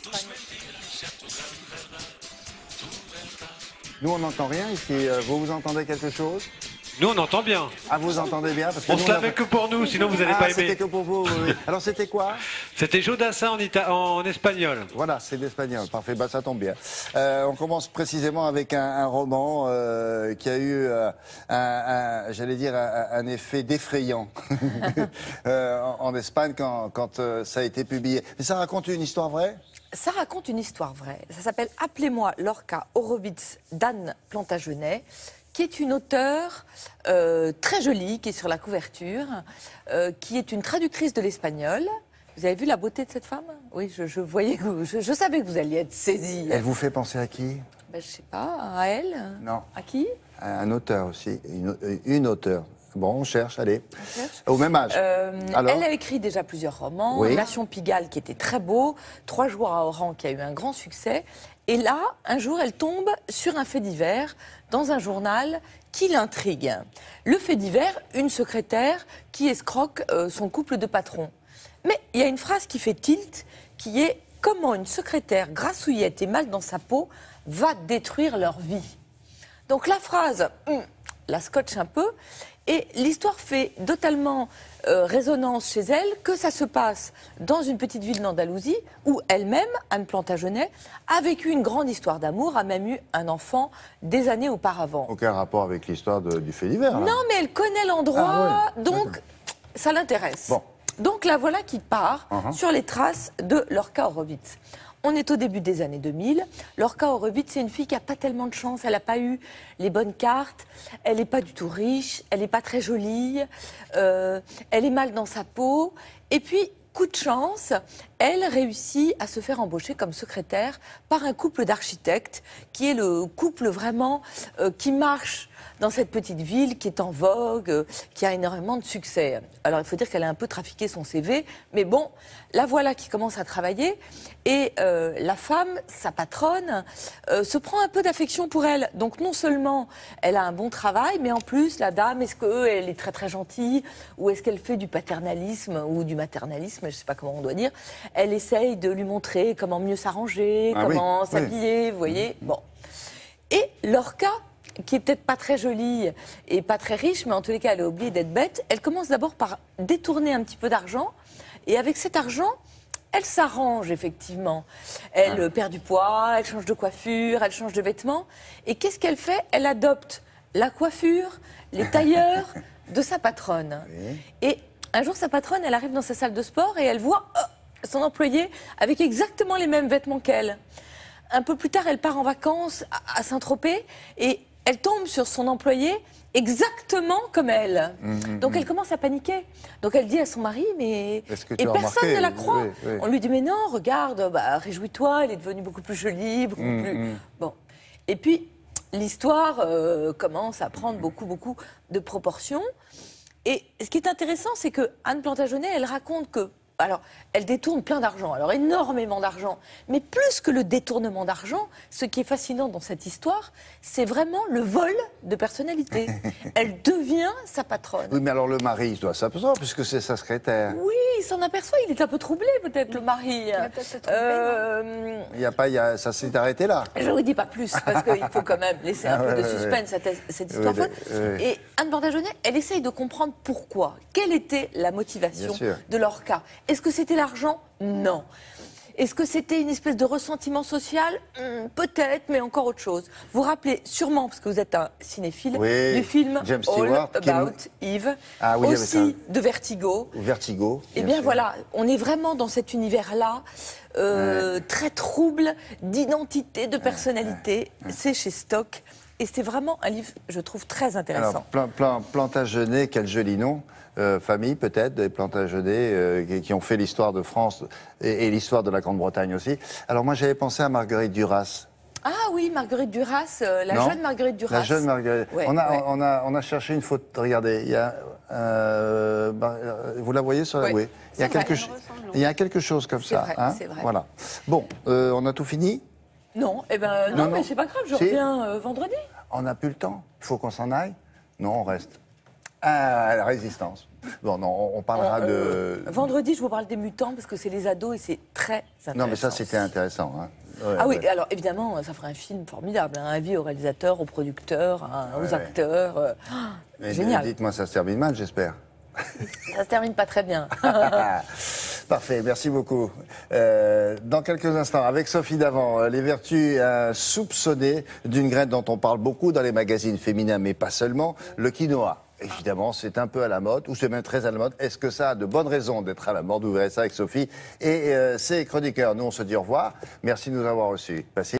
d'Espagne. Nous, on n'entend rien ici. Vous entendez quelque chose? Nous, on entend bien. Ah, vous entendez bien parce que On nous, se la fait que pour nous, sinon vous n'allez pas c'était aimer. que pour vous, oui. Alors, c'était quoi? C'était Jodassin en espagnol. Voilà, c'est l'espagnol. Parfait, bah, ça tombe bien. On commence précisément avec un roman qui a eu, j'allais dire, un effet défrayant en Espagne quand ça a été publié. Mais ça raconte une histoire vraie? Ça raconte une histoire vraie. Ça s'appelle « Appelez-moi Lorca Horowitz » d'Anne Plantagenet, qui est une auteure très jolie, qui est sur la couverture, qui est une traductrice de l'espagnol. Vous avez vu la beauté de cette femme? Oui, je voyais que je savais que vous alliez être saisie. Elle vous fait penser à qui? Ben, je sais pas, à elle? Non. À qui? Un auteur aussi, une auteure. Bon, on cherche, allez. Au même âge. Alors Elle a écrit déjà plusieurs romans. Oui. Nation Pigalle, qui était très beau. 3 jours à Oran, qui a eu un grand succès. Et là, un jour, elle tombe sur un fait divers dans un journal qui l'intrigue. Le fait divers, une secrétaire qui escroque son couple de patrons. Mais il y a une phrase qui fait tilt, qui est « Comment une secrétaire grassouillette et mal dans sa peau va détruire leur vie ?» Donc la phrase la scotche un peu, et l'histoire fait totalement résonance chez elle que ça se passe dans une petite ville d'Andalousie où elle-même, Anne Plantagenet, a vécu une grande histoire d'amour, a même eu un enfant des années auparavant. aucun rapport avec l'histoire du fait divers. Là. Non, mais elle connaît l'endroit, Ah ouais. donc ça l'intéresse. Bon. Donc la voilà qui part sur les traces de Lorca Horowitz. On est au début des années 2000. Lorca Horowitz, c'est une fille qui n'a pas tellement de chance. Elle n'a pas eu les bonnes cartes. Elle n'est pas du tout riche. Elle n'est pas très jolie. Elle est mal dans sa peau. Et puis, coup de chance, elle réussit à se faire embaucher comme secrétaire par un couple d'architectes qui est le couple vraiment qui marche dans cette petite ville, qui est en vogue, qui a énormément de succès. Alors, il faut dire qu'elle a un peu trafiqué son CV, mais bon, la voilà qui commence à travailler, et la femme, sa patronne, se prend un peu d'affection pour elle. Donc, non seulement elle a un bon travail, mais en plus, la dame, est-ce qu'elle est très très gentille, ou est-ce qu'elle fait du paternalisme ou du maternalisme, je ne sais pas comment on doit dire. Elle essaye de lui montrer comment mieux s'arranger, comment s'habiller, vous voyez. Bon. Et Lorca, qui est peut-être pas très jolie et pas très riche, mais en tous les cas, elle a oublié d'être bête. Elle commence d'abord par détourner un petit peu d'argent. Et avec cet argent, elle s'arrange, effectivement. Elle perd du poids, elle change de coiffure, elle change de vêtements. Et qu'est-ce qu'elle fait? Elle adopte la coiffure, les tailleurs de sa patronne. Oui. Et un jour, sa patronne, elle arrive dans sa salle de sport et elle voit son employé avec exactement les mêmes vêtements qu'elle. Un peu plus tard, elle part en vacances à Saint-Tropez et elle tombe sur son employé exactement comme elle. Donc elle commence à paniquer. Donc elle dit à son mari, mais... Est-ce que tu Et as personne remarqué? ne la croit. Oui, oui. On lui dit, mais non, regarde, bah, réjouis-toi, elle est devenue beaucoup plus jolie, beaucoup plus... Bon. Et puis, l'histoire commence à prendre beaucoup de proportions. Et ce qui est intéressant, c'est que Anne Plantagenet, elle raconte que... Alors, elle détourne plein d'argent, alors énormément d'argent. Mais plus que le détournement d'argent, ce qui est fascinant dans cette histoire, c'est vraiment le vol de personnalité. Elle devient sa patronne. Oui, mais alors le mari, il doit s'apercevoir puisque c'est sa secrétaire. Oui, il s'en aperçoit, il est un peu troublé peut-être, le mari. Il y a pas, ça s'est arrêté là. Je ne vous dis pas plus, parce qu'il faut quand même laisser un peu de suspense à cette histoire folle. Et Anne Plantagenet, elle essaye de comprendre pourquoi. Quelle était la motivation Bien sûr. de Lorca? Est-ce que c'était l'argent? Non. Est-ce que c'était une espèce de ressentiment social? Peut-être, mais encore autre chose. Vous vous rappelez sûrement, parce que vous êtes un cinéphile, Oui, du film James All Stewart, About Eve, Ah oui, il y avait aussi ça. de Vertigo. Vertigo. Eh bien sûr. voilà, on est vraiment dans cet univers-là, très trouble d'identité, de personnalité. C'est chez Stock. Et c'est vraiment un livre, je trouve, très intéressant. Alors, Plantagenet, quel joli nom. Famille peut-être, des Plantagenet qui ont fait l'histoire de France et l'histoire de la Grande-Bretagne aussi. Alors moi j'avais pensé à Marguerite Duras. Ah oui, Marguerite Duras, la Non jeune Marguerite Duras. La jeune Marguerite. Ouais, on ouais. a cherché une photo. Regardez, il y a, vous la voyez sur la. Oui. Oui. Il y a C'est vrai. il y a quelque chose comme C'est ça. vrai, hein. c'est vrai. Voilà. Bon, on a tout fini. Non, eh ben, non, mais c'est pas grave, je Si. reviens vendredi. On n'a plus le temps. Il faut qu'on s'en aille. Non, on reste. Ah, la résistance. Bon, non, on parlera de... Vendredi, je vous parle des mutants parce que c'est les ados et c'est très intéressant. Non, mais ça, c'était intéressant. Hein. Ouais, ah oui, ouais. alors évidemment, ça ferait un film formidable. Hein, avis aux réalisateurs, aux producteurs, aux acteurs. Mais génial. Dites-moi, ça se termine mal, j'espère. Ça se termine pas très bien. Parfait, merci beaucoup. Dans quelques instants, avec Sophie Davant, les vertus soupçonnées d'une graine dont on parle beaucoup dans les magazines féminins, mais pas seulement, le quinoa. Évidemment, c'est un peu à la mode, ou c'est même très à la mode. Est-ce que ça a de bonnes raisons d'être à la mode? Vous verrez ça avec Sophie et ses chroniqueurs. Nous, on se dit au revoir. Merci de nous avoir reçus. Passez